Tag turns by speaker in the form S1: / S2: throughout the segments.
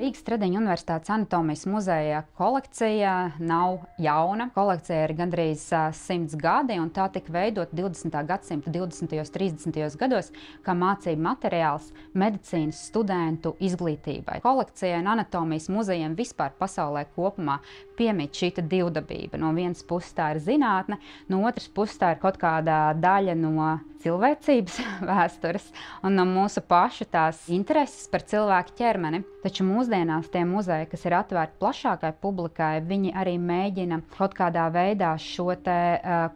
S1: Rīgas Tradiņu Universitātes anatomijas muzeja kolekcija nav jauna. Kolekcija ir gandrīz 100 gadi, un tā tika veidota 20. gadsimta 20. un 30. gados kā mācību materiāls medicīnas studentu izglītībai. Kolekcijai un anatomijas muzejiem vispār pasaulē kopumā piemīt šī divdabība. No vienas puses tā ir zinātne, no otras puses tā ir kaut kāda daļa no cilvēcības vēstures un no mūsu pašu tās intereses par cilvēku ķermeni. Taču mūsdienās tie muzeji, kas ir atvērti plašākai publikai, viņi arī mēģina kaut kādā veidā šo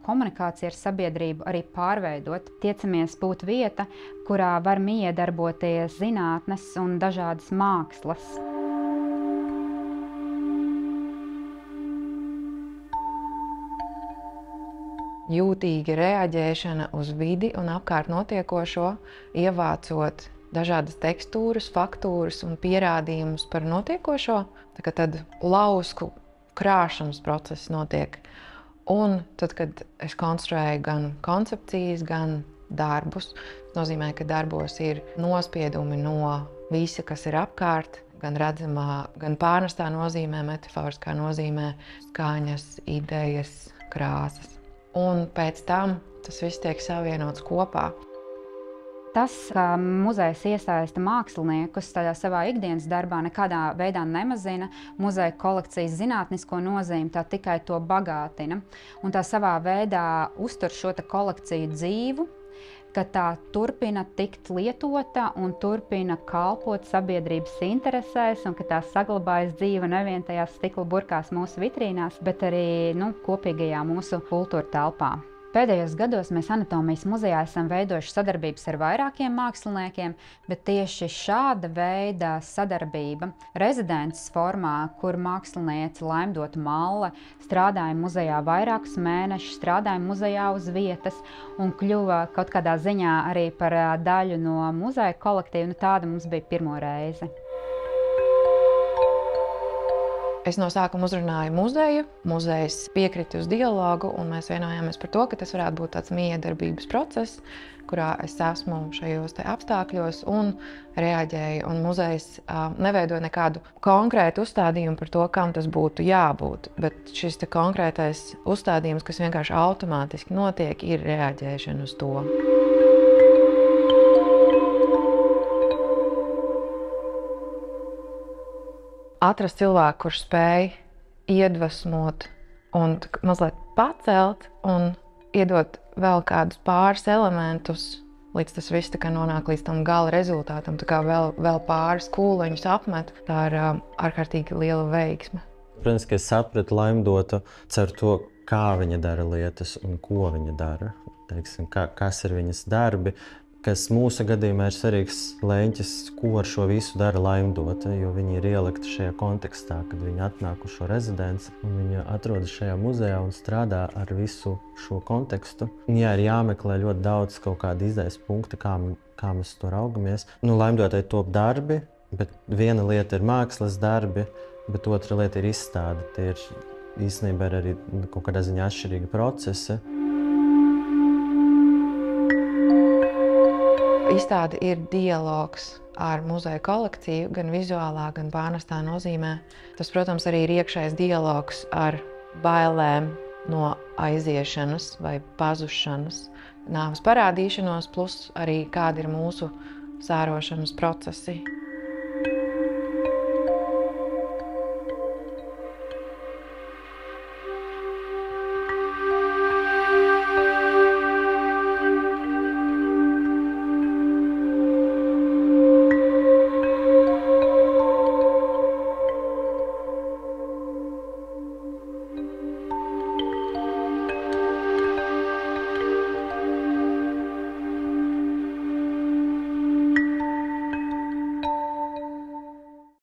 S1: komunikāciju ar sabiedrību arī pārveidot. Tiecamies būt vieta, kurā var miedarboties zinātnes un dažādas mākslas.
S2: Jūtīga reaģēšana uz vidi un apkārt notiekošo, ievācot dažādas tekstūras, faktūras un pierādījumus par notiekošo, tad lausku krāšanas process notiek. Un tad, kad es konstruēju gan koncepcijas, gan darbus, tas nozīmē, ka darbos ir nospiedumi no visa, kas ir apkārt, gan redzamā, gan pārnestā nozīmē, metaforiskā nozīmē, skaņas, idejas, krāsas. Un pēc tam tas viss tiek savienots kopā.
S1: Tas, ka muzejs iesaista māksliniekus tādā savā ikdienas darbā, nekādā veidā nemazina muzeja kolekcijas zinātnisko nozīmi, tā tikai to bagātina. Un tā savā veidā uztur šo kolekciju dzīvu, ka tā turpina tikt lietota un turpina kalpot sabiedrības interesēs, un ka tā saglabājas dzīva nevien tajās stikla burkās mūsu vitrīnās, bet arī kopīgajā mūsu kultūra telpā. Pēdējos gados mēs anatomijas muzejā esam veidojuši sadarbības ar vairākiem māksliniekiem, bet tieši šāda veida sadarbība rezidences formā, kur māksliniece Laimdota Malle strādāja muzejā vairākus mēnešus, strādāja muzejā uz vietas un kļuva kaut kādā ziņā arī par daļu no muzeja kolektīva, tāda mums bija pirmo reizi.
S2: Es no sākuma uzrunāju muzeju, muzejs piekrita uz dialogu, un mēs vienojāmies par to, ka tas varētu būt tāds miedarbības process, kurā es esmu šajos apstākļos un reaģēju, un muzejs neveido nekādu konkrētu uzstādījumu par to, kam tas būtu jābūt, bet šis konkrētais uzstādījums, kas vienkārši automātiski notiek, ir reaģēšana uz to. Atrast cilvēku, kurš spēj iedvesmot un mazliet pacelt un iedot vēl kādus pāris elementus, līdz tas viss nonāk līdz tam gala rezultātam, vēl pāris kūleņus apmet, tā ir ārkārtīgi liela veiksme.
S3: Protams, ka es sapratu Laimdotu caur to, kā viņa dara lietas un ko viņa dara. Teiksim, kas ir viņas darbi, kas mūsu gadījumā ir svarīgs leņķis, ko ar šo visu dara Laimdota, jo viņi ir ielikti šajā kontekstā, kad viņi atnāk uz šo rezidenci un viņi atrodas šajā muzejā un strādā ar visu šo kontekstu. Jā, ir jāmeklē ļoti daudz kaut kāda izējas punkta, kā mēs to raugamies. Laimdotai top darbi, bet viena lieta ir mākslas darbi, bet otra lieta ir izstāde. Tie ir īstenībā arī kaut kādā ziņā atšķirīgi procesi.
S2: Izstāde ir dialogs ar muzeja kolekciju, gan vizuālā, gan pārnestā nozīmē. Tas, protams, arī ir iekšējs dialogs ar bailēm no aiziešanas vai pazušanas, nāves parādīšanos, plus arī kādi ir mūsu sērošanas procesi.